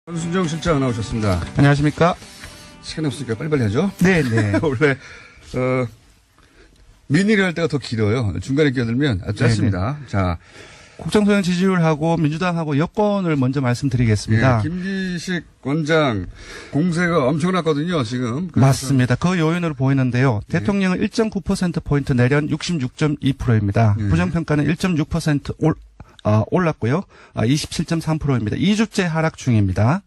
손순정 실장 나오셨습니다. 안녕하십니까? 시간이 없으니까 빨리빨리 하죠. 네네. 원래 민의를 할 때가 더 길어요. 중간에 끼어들면 아주 짧습니다. 자, 국정소양 지지율하고 민주당하고 여권을 먼저 말씀드리겠습니다. 예, 김기식 원장 공세가 엄청났거든요. 지금. 맞습니다. 그 요인으로 보이는데요. 대통령은 1.9%포인트 내련 66.2%입니다. 부정평가는 1.6% 올랐고요. 27.3%입니다. 2주째 하락 중입니다.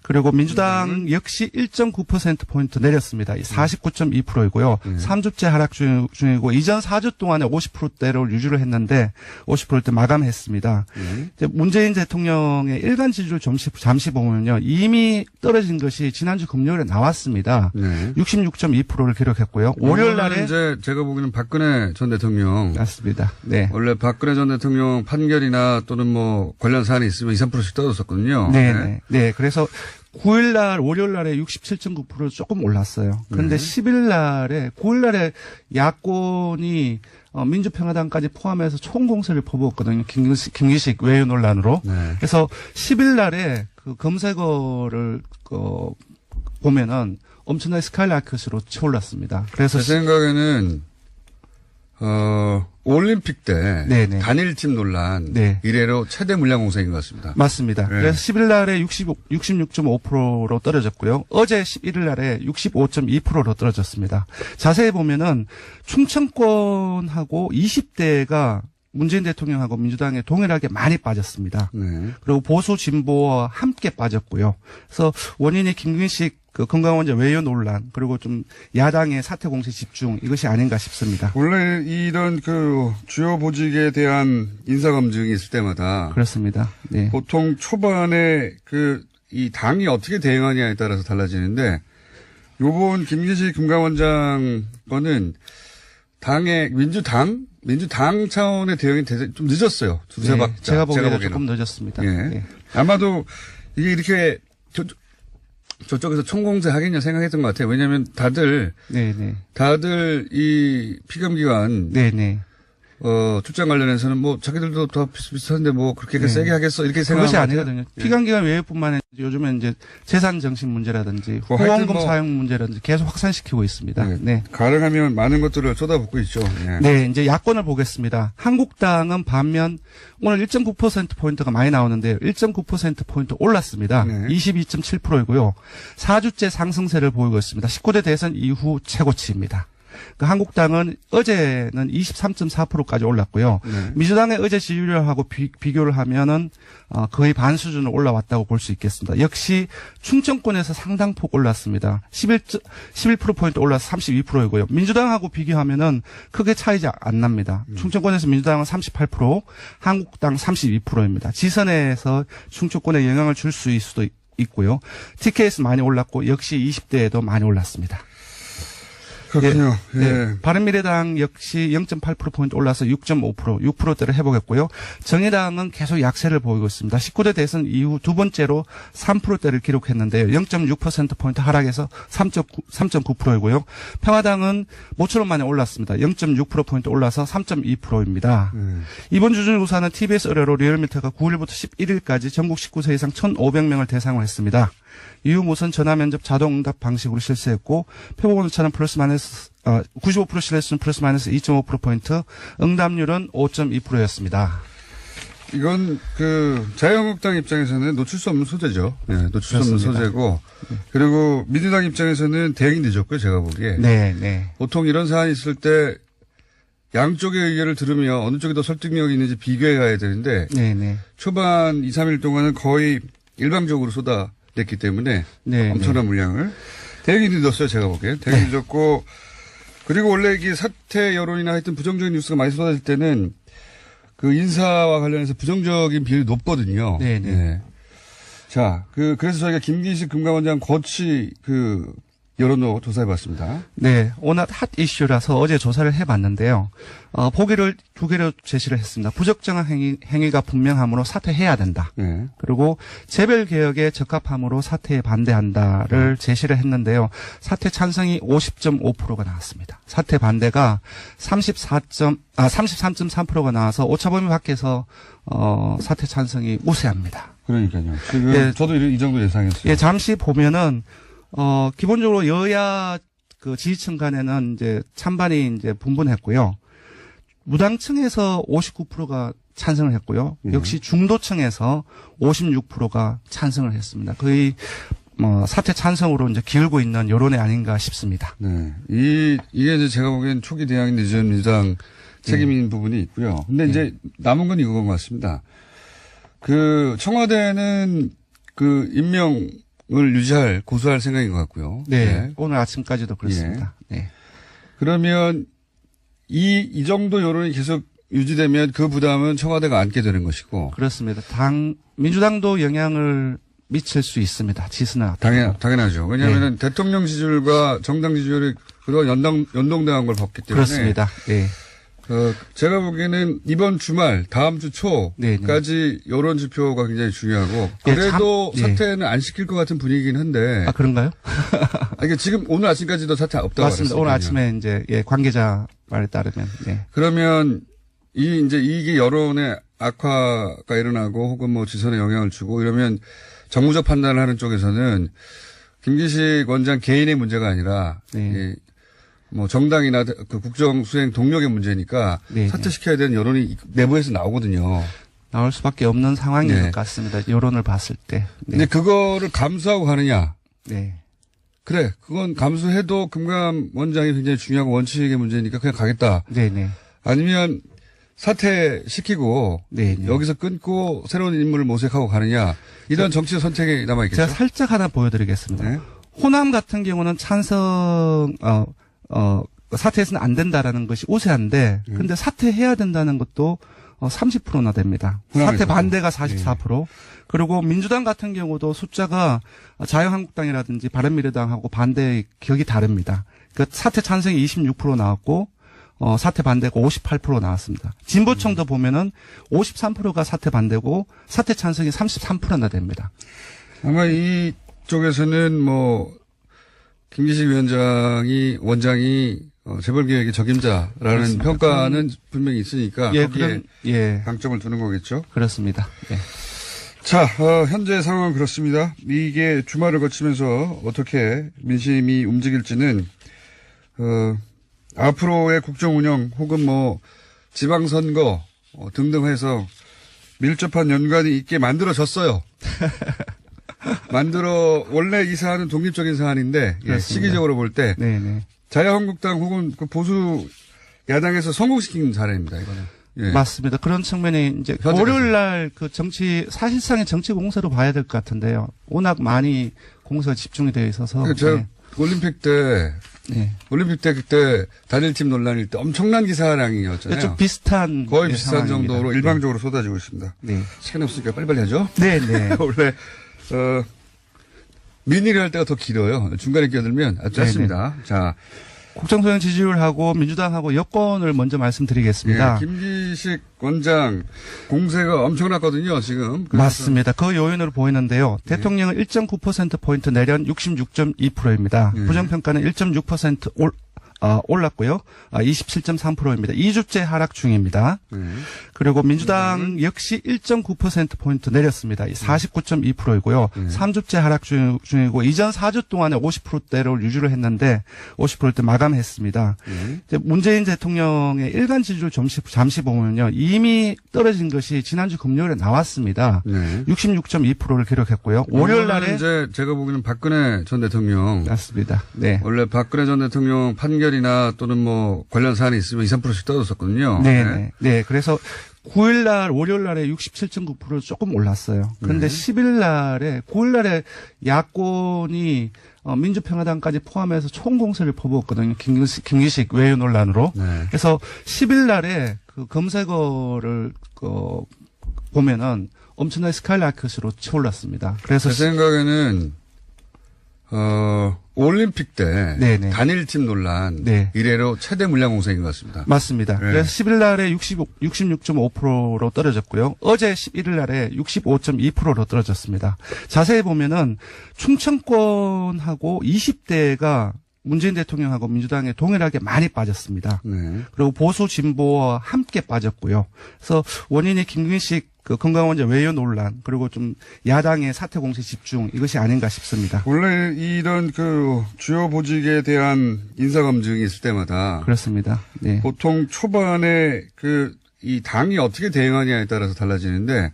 그리고 민주당 역시 1.9%포인트 내렸습니다. 49.2%이고요. 3주째 하락 중이고 이전 4주 동안에 50%대를 유지를 했는데 50%대 마감했습니다. 이제 문재인 대통령의 일간 지지율 잠시 보면요. 이미 떨어진 것이 지난주 금요일에 나왔습니다. 66.2%를 기록했고요. 월요일 날에 이제 제가 보기에는 박근혜 전 대통령 맞습니다. 네. 원래 박근혜 전 대통령 판결이나 또는 뭐 관련 사안이 있으면 2, 3%씩 떨어졌었거든요. 네. 네. 그래서 9일 날, 월요일 날에 67.9% 조금 올랐어요. 그런데 10일 날에, 9일 날에 야권이 민주평화당까지 포함해서 총공세를 퍼부었거든요. 김기식 외유 논란으로. 네. 그래서 10일 날에 그 검색어를 보면은 엄청나게 스카이라이크스로 치올랐습니다. 그래서 제 생각에는 올림픽 때 네네. 단일팀 논란 네. 이래로 최대 물량 공세인 것 같습니다. 맞습니다. 네. 그래서 10일 날에 66.5%로 떨어졌고요. 어제 11일 날에 65.2%로 떨어졌습니다. 자세히 보면은 충청권하고 20대가 문재인 대통령하고 민주당에 동일하게 많이 빠졌습니다. 네. 그리고 보수 진보와 함께 빠졌고요. 그래서 원인이 김근식 건강원제 외유 논란 그리고 좀 야당의 사퇴 공세 집중 이것이 아닌가 싶습니다. 원래 이런 그 주요 보직에 대한 인사 검증이 있을 때마다 그렇습니다. 네. 보통 초반에 이 당이 어떻게 대응하냐에 따라서 달라지는데 요번 김기식 금감원장 거는 당의 민주당 차원의 대응이 좀 늦었어요. 두세 박자. 제가 보기에는 조금 늦었습니다. 예. 네. 아마도 이게 이렇게 저쪽에서 총공세 하겠냐 생각했던 것 같아요. 왜냐하면 다들 이 피감기관 출장 관련해서는 뭐 자기들도 더 비슷한데 뭐 그렇게 세게 하겠어 이렇게 생각하는 그것이 아니거든요. 피감기관 외에뿐만 아니라 요즘엔 이제 재산 정신 문제라든지 후원금 사용 문제라든지 계속 확산시키고 있습니다. 네. 가능하면 많은 것들을 쏟아붓고 있죠. 네, 이제 야권을 보겠습니다. 한국당은 반면 오늘 1.9%포인트가 많이 나오는데요. 1.9%포인트 올랐습니다. 22.7%이고요. 4주째 상승세를 보이고 있습니다. 19대 대선 이후 최고치입니다. 그 한국당은 어제는 23.4%까지 올랐고요. 민주당의 어제 지지율하고 비교를 하면은 거의 반 수준으로 올라왔다고 볼 수 있겠습니다. 역시 충청권에서 상당폭 올랐습니다. 11%포인트 올라서 32%이고요. 민주당하고 비교하면은 크게 차이가 안 납니다. 충청권에서 민주당은 38%, 한국당 32%입니다. 지선에서 충청권에 영향을 줄 수도 있고요. TKS 많이 올랐고 역시 20대에도 많이 올랐습니다. 그렇군요. 네. 바른미래당 역시 0.8%포인트 올라서 6.5%대를 회복했고요. 정의당은 계속 약세를 보이고 있습니다. 19대 대선 이후 두 번째로 3%대를 기록했는데요. 0.6%포인트 하락해서 3.9%이고요. 평화당은 모처럼 만에 올랐습니다. 0.6%포인트 올라서 3.2%입니다. 이번 주 중조사는 TBS 의뢰로 리얼미터가 9일부터 11일까지 전국 19세 이상 1,500명을 대상으로 했습니다. 유무선 전화면접 자동응답 방식으로 실시했고 표본오차는 플러스 마이너스 95% 신뢰수는 플러스 마이너스 2.5%포인트, 응답률은 5.2%였습니다. 이건 자유한국당 입장에서는 놓칠 수 없는 소재죠. 네, 놓칠 수 없는 소재고 그리고 민주당 입장에서는 대응이 늦었고요. 제가 보기에. 네. 보통 이런 사안이 있을 때 양쪽의 의견을 들으며 어느 쪽이 더 설득력이 있는지 비교해 가야 되는데 초반 2, 3일 동안은 거의 일방적으로 쏟아냈기 때문에 엄청난 물량을 대응이 늦었어요. 제가 보기에. 대응이 늦었고 그리고 원래 이게 사퇴 여론이나 하여튼 부정적인 뉴스가 많이 쏟아질 때는 그 인사와 관련해서 부정적인 비율이 높거든요. 네. 자, 그래서 저희가 김기식 금감원장 거치 여론도 조사해봤습니다. 네, 워낙 핫 이슈라서 어제 조사를 해봤는데요. 보기를 두 개로 제시를 했습니다. 부적정한 행위가 분명하므로 사퇴해야 된다. 그리고 재벌개혁에 적합함으로 사퇴에 반대한다를 제시를 했는데요. 사퇴 찬성이 50.5%가 나왔습니다. 사퇴 반대가 33.3%가 나와서 오차범위 밖에서 사퇴 찬성이 우세합니다. 그러니까요. 지금 예, 저도 이 정도 예상했어요. 예, 잠시 보면은 기본적으로 여야 그 지지층 간에는 이제 찬반이 이제 분분했고요. 무당층에서 59%가 찬성을 했고요. 역시 중도층에서 56%가 찬성을 했습니다. 거의 사퇴 찬성으로 이제 기울고 있는 여론이 아닌가 싶습니다. 네. 이게 이제 제가 보기엔 초기 대응이 늦은 민주당 책임인 부분이 있고요. 근데 이제 남은 건 이건 것 같습니다. 그 청와대는 그 임명을 유지할 고수할 생각인 것 같고요. 네. 네. 오늘 아침까지도 그렇습니다. 네. 그러면 이 정도 여론이 계속 유지되면 그 부담은 청와대가 안게 되는 것이고. 그렇습니다. 민주당도 영향을 미칠 수 있습니다. 지수나. 당연하죠. 왜냐하면 대통령 지지율과 정당 지지율이 그동안 연동당한 걸 봤기 때문에. 그렇습니다. 네. 제가 보기에는 이번 주말, 다음 주 초까지 여론 지표가 굉장히 중요하고 그래도 사퇴는 안 시킬 것 같은 분위기긴 한데. 아, 그런가요? 그러니까 지금 오늘 아침까지도 사퇴 없다고 맞습니다. 오늘 아침에 이제 관계자 말에 따르면. 네. 그러면 이게 여론의 악화가 일어나고 혹은 뭐 지선에 영향을 주고 이러면 정무적 판단을 하는 쪽에서는 김기식 원장 개인의 문제가 아니라 뭐 정당이나 그 국정 수행 동력의 문제니까 사퇴시켜야 되는 여론이 내부에서 나오거든요. 나올 수밖에 없는 상황인 것 같습니다. 여론을 봤을 때. 근데 그거를 감수하고 가느냐? 네. 그래, 그건 감수해도 금감 원장이 굉장히 중요하고 원칙의 문제니까 그냥 가겠다. 네네. 아니면 사퇴시키고 여기서 끊고 새로운 인물을 모색하고 가느냐 이런 정치적 선택이 남아있겠죠. 제가 살짝 하나 보여드리겠습니다. 호남 같은 경우는 찬성 사퇴해서는 안 된다라는 것이 우세한데 근데 사퇴해야 된다는 것도 30%나 됩니다. 사퇴 반대가 44%. 그리고 민주당 같은 경우도 숫자가 자유한국당이라든지 바른미래당하고 반대의 격이 다릅니다. 그 사퇴 찬성이 26% 나왔고 사퇴 반대가 58% 나왔습니다. 진보층도 보면은 53%가 사퇴 반대고 사퇴 찬성이 33%나 됩니다. 아마 이쪽에서는 뭐 김기식 원장이 재벌개혁의 적임자라는 그렇습니다. 평가는 분명히 있으니까 거기에 강점을 두는 거겠죠. 그렇습니다. 네. 자, 현재 상황은 그렇습니다. 이게 주말을 거치면서 어떻게 민심이 움직일지는 앞으로의 국정 운영 혹은 뭐 지방선거 등등 해서 밀접한 연관이 있게 만들어졌어요. 원래 이 사안은 독립적인 사안인데 시기적으로 볼 때 자유한국당 혹은 그 보수 야당에서 성공시킨 사례입니다. 이거는. 맞습니다. 그런 측면이 이제 월요일 날 그 사실상의 정치 공세로 봐야 될 것 같은데요. 워낙 많이 공세가 집중이 되어 있어서. 제가 올림픽 때 그때 단일팀 논란일 때 엄청난 기사량이었잖아요. 좀 비슷한. 거의 비슷한 정도로 일방적으로 쏟아지고 있습니다. 시간이 없으니까 빨리빨리 하죠. 네네. 원래, 민의를 할 때가 더 길어요. 중간에 끼어들면 아주 짧습니다. 자. 국정소행 지지율하고 민주당하고 여권을 먼저 말씀드리겠습니다. 김기식 원장 공세가 엄청났거든요, 지금. 맞습니다. 그 요인으로 보이는데요. 대통령은 1.9%포인트 내련 66.2%입니다. 부정평가는 1.6% 올랐고요. 27.3%입니다. 2주째 하락 중입니다. 그리고 민주당 역시 1.9%포인트 내렸습니다. 49.2%이고요. 3주째 하락 중이고 이전 4주 동안에 50%대를 유지를 했는데 50%대 마감했습니다. 이제 문재인 대통령의 일간 지지율 잠시 보면요. 이미 떨어진 것이 지난주 금요일에 나왔습니다. 66.2%를 기록했고요. 월요일 날에 이제 제가 보기에는 박근혜 전 대통령 맞습니다. 네. 원래 박근혜 전 대통령 판결이나 또는 뭐 관련 사안이 있으면 2, 3%씩 떨어졌었거든요. 네. 그래서 9일 날, 월요일 날에 67.9% 조금 올랐어요. 그런데 10일 날에, 9일 날에 야권이 민주평화당까지 포함해서 총공세를 퍼부었거든요. 김기식 외유 논란으로. 그래서 10일 날에 그 검색어를 보면은 엄청나게 스카이라이크스로 치올랐습니다. 그래서 제 생각에는 올림픽 때 단일팀 논란 이래로 최대 물량 공세인 것 같습니다. 맞습니다. 그래서 10일 날에 66.5%로 떨어졌고요. 어제 11일 날에 65.2%로 떨어졌습니다. 자세히 보면은 충청권하고 20대가 문재인 대통령하고 민주당에 동일하게 많이 빠졌습니다. 그리고 보수 진보와 함께 빠졌고요. 그래서 원인이 김기식 그 건강원장 외유 논란 그리고 좀 야당의 사퇴 공세 집중 이것이 아닌가 싶습니다. 원래 이런 그 주요 보직에 대한 인사 검증이 있을 때마다 그렇습니다. 네. 보통 초반에 그 이 당이 어떻게 대응하냐에 따라서 달라지는데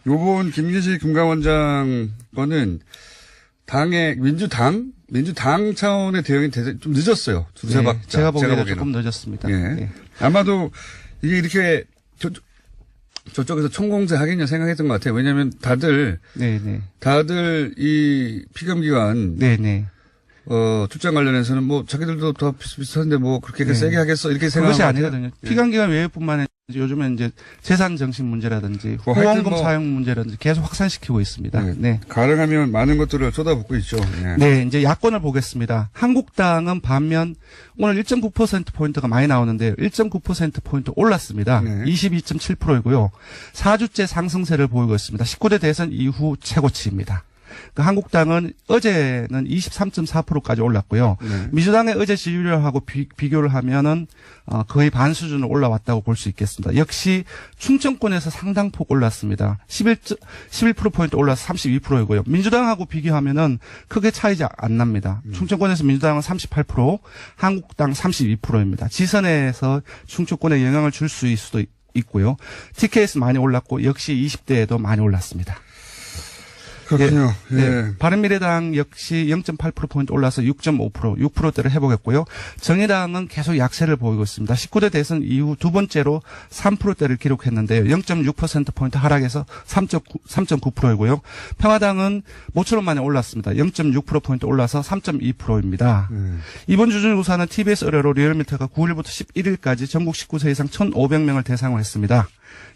요번 김기식 금감원장 거는 당의 민주당 차원의 대응이 좀 늦었어요. 두세 박자. 제가 보기에는 조금 늦었습니다. 예. 네. 아마도 이게 이렇게 저쪽에서 총공세 하겠냐 생각했던 것 같아요. 왜냐하면 다들 이 피감기관 출장 관련해서는 뭐 자기들도 더 비슷비슷한데 뭐 그렇게 세게 하겠어 이렇게 생각하는 그것이 아니거든요. 피감기관 외에뿐만 아니라 요즘에 이제 재산 정신 문제라든지 후원금 사용 문제라든지 계속 확산시키고 있습니다. 네. 가능하면 많은 것들을 쏟아붓고 있죠. 네, 이제 야권을 보겠습니다. 한국당은 반면 오늘 1.9%포인트가 많이 나오는데요. 1.9%포인트 올랐습니다. 22.7%이고요. 4주째 상승세를 보이고 있습니다. 19대 대선 이후 최고치입니다. 그 한국당은 어제는 23.4%까지 올랐고요. 민주당의 어제 지지율하고 비교를 하면은 거의 반 수준으로 올라왔다고 볼 수 있겠습니다. 역시 충청권에서 상당폭 올랐습니다. 11%포인트 올라서 32%이고요. 민주당하고 비교하면은 크게 차이가 안 납니다. 충청권에서 민주당은 38%, 한국당 32%입니다. 지선에서 충청권에 영향을 줄 수도 있고요. TK에서 많이 올랐고 역시 20대에도 많이 올랐습니다. 그렇군요. 바른미래당 역시 0.8%포인트 올라서 6.5%대를 회복했고요. 정의당은 계속 약세를 보이고 있습니다. 19대 대선 이후 두 번째로 3%대를 기록했는데요. 0.6%포인트 하락해서 3.9%이고요. 평화당은 모처럼 만에 올랐습니다. 0.6%포인트 올라서 3.2%입니다. 이번 주 중조사는 TBS 의뢰로 리얼미터가 9일부터 11일까지 전국 19세 이상 1,500명을 대상으로 했습니다.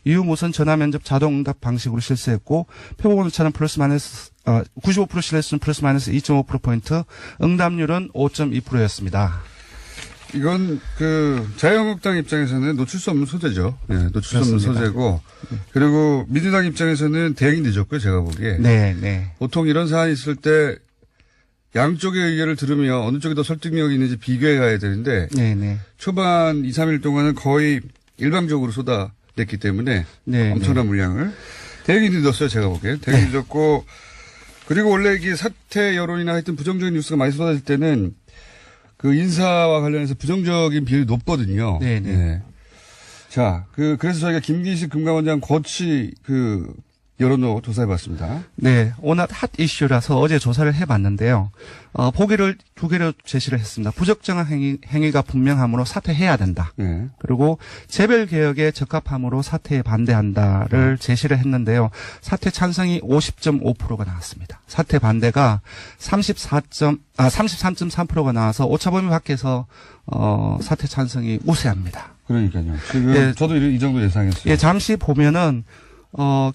이후 무선 전화면접 자동응답 방식으로 실시했고 표본 오차는 플러스 마이너스 95% 신뢰수는 플러스 마이너스 2.5%포인트, 응답률은 5.2%였습니다. 이건 그 자유한국당 입장에서는 놓칠 수 없는 소재죠. 네, 놓칠 수 없는 소재고 그리고 민주당 입장에서는 대응이 늦었고요. 제가 보기에. 보통 이런 사안이 있을 때 양쪽의 의견을 들으며 어느 쪽이 더 설득력이 있는지 비교해 가야 되는데 초반 2, 3일 동안은 거의 일방적으로 쏟아냈기 때문에 엄청난 물량을 대응이 늦었어요. 제가 보기에. 대응이 늦었고 그리고 원래 이게 사퇴 여론이나 하여튼 부정적인 뉴스가 많이 쏟아질 때는 그 인사와 관련해서 부정적인 비율이 높거든요. 자, 그래서 저희가 김기식 금감원장 거치 여론도 조사해봤습니다. 네, 워낙 핫 이슈라서 어제 조사를 해봤는데요. 보기를 두 개로 제시를 했습니다. 부적정한 행위가 분명하므로 사퇴해야 된다. 그리고 재벌 개혁에 적합함으로 사퇴에 반대한다를 제시를 했는데요. 사퇴 찬성이 50.5%가 나왔습니다. 사퇴 반대가 33.3%가 나와서 오차범위 밖에서 사퇴 찬성이 우세합니다. 그러니까요. 지금 저도 이 정도 예상했어요. 잠시 보면은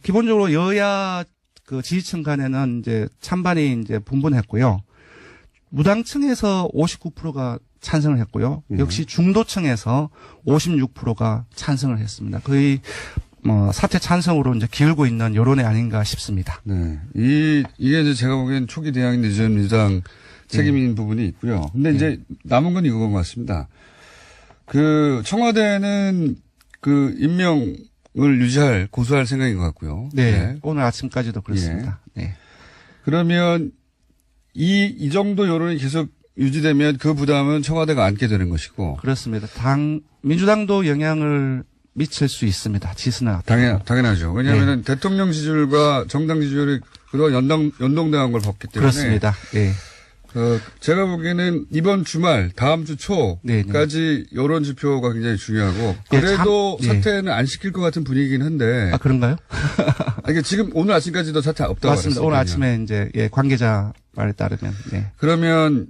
기본적으로 여야 그 지지층 간에는 이제 찬반이 이제 분분했고요. 무당층에서 59%가 찬성을 했고요. 역시 중도층에서 56%가 찬성을 했습니다. 거의 사퇴 찬성으로 이제 기울고 있는 여론이 아닌가 싶습니다. 네. 이게 이제 제가 보기엔 초기 대응이 늦은 민주당 책임인 부분이 있고요. 근데 이제 남은 건 이건 것 같습니다. 청와대는 임명을 유지할, 고수할 생각인 것 같고요. 오늘 아침까지도 그렇습니다. 그러면 이 정도 여론이 계속 유지되면 그 부담은 청와대가 안게 되는 것이고. 그렇습니다. 민주당도 영향을 미칠 수 있습니다. 지수나. 당연하죠. 왜냐하면 대통령 지지율과 정당 지지율이 그런 연동당한 걸 봤기 때문에. 그렇습니다. 제가 보기에는 이번 주말, 다음 주 초까지 여론 지표가 굉장히 중요하고 그래도 사퇴는 안 시킬 것 같은 분위기긴 한데. 아, 그런가요? 그러니까 지금 오늘 아침까지도 사퇴 없다고 맞습니다. 오늘 아침에 이제 관계자 말에 따르면. 그러면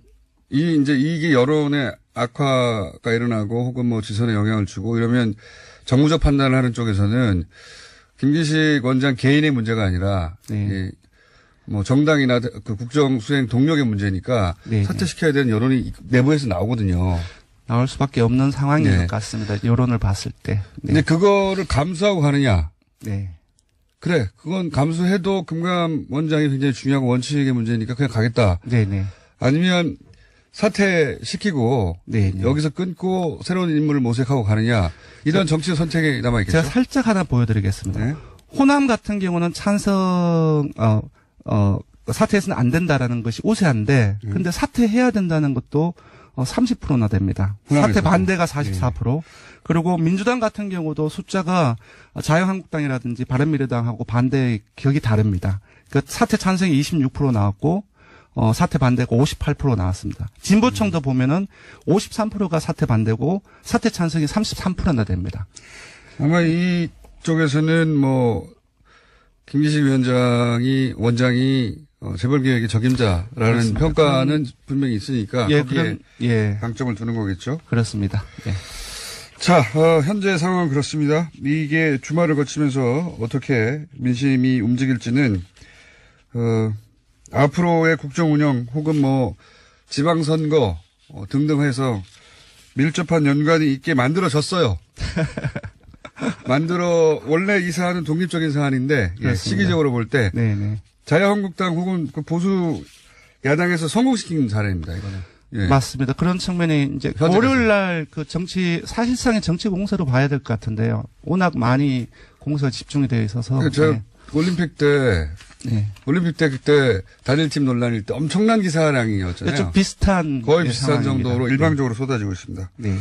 이게 여론의 악화가 일어나고 혹은 뭐 지선에 영향을 주고 이러면 정무적 판단을 하는 쪽에서는 김기식 원장 개인의 문제가 아니라 뭐 정당이나 그 국정 수행 동력의 문제니까 사퇴시켜야 되는 여론이 내부에서 나오거든요. 나올 수밖에 없는 상황인 것 같습니다. 여론을 봤을 때. 근데 그거를 감수하고 가느냐? 그래, 그건 감수해도 금감 원장이 굉장히 중요하고 원칙의 문제니까 그냥 가겠다. 아니면 사퇴시키고 여기서 끊고 새로운 인물을 모색하고 가느냐 이런 정치적 선택이 남아있겠죠. 제가 살짝 하나 보여드리겠습니다. 호남 같은 경우는 찬성, 사퇴해서는 안 된다라는 것이 우세한데, 근데 사퇴해야 된다는 것도 30%나 됩니다. 호남에서도. 사퇴 반대가 44%. 그리고 민주당 같은 경우도 숫자가 자유한국당이라든지 바른미래당하고 반대의 격이 다릅니다. 그 사퇴 찬성이 26% 나왔고, 사퇴 반대가 58% 나왔습니다. 진보청도 보면은 53%가 사퇴 반대고, 사퇴 찬성이 33%나 됩니다. 아마 이쪽에서는 김기식 원장이 재벌개혁의 적임자라는 그렇습니다. 평가는 분명히 있으니까 예, 거기에 강점을 두는 거겠죠. 그렇습니다. 예. 자, 현재 상황은 그렇습니다. 이게 주말을 거치면서 어떻게 민심이 움직일지는 앞으로의 국정 운영 혹은 지방선거 등등 해서 밀접한 연관이 있게 만들어졌어요. 원래 이 사안은 독립적인 사안인데 시기적으로 볼 때 자유한국당 혹은 그 보수 야당에서 성공시킨 사례입니다. 이거는. 예. 맞습니다. 그런 측면이 이제 월요일 날 그 사실상의 정치 공세로 봐야 될 것 같은데요. 워낙 많이 공세가 집중이 되어 있어서. 올림픽 때 그때 단일팀 논란일 때 엄청난 기사량이었잖아요. 좀 비슷한. 거의 비슷한 상황입니다. 정도로 일방적으로 쏟아지고 있습니다. 네.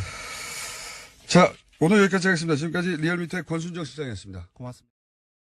자, 오늘 여기까지 하겠습니다. 지금까지 리얼미터의 권순정 실장이었습니다. 고맙습니다.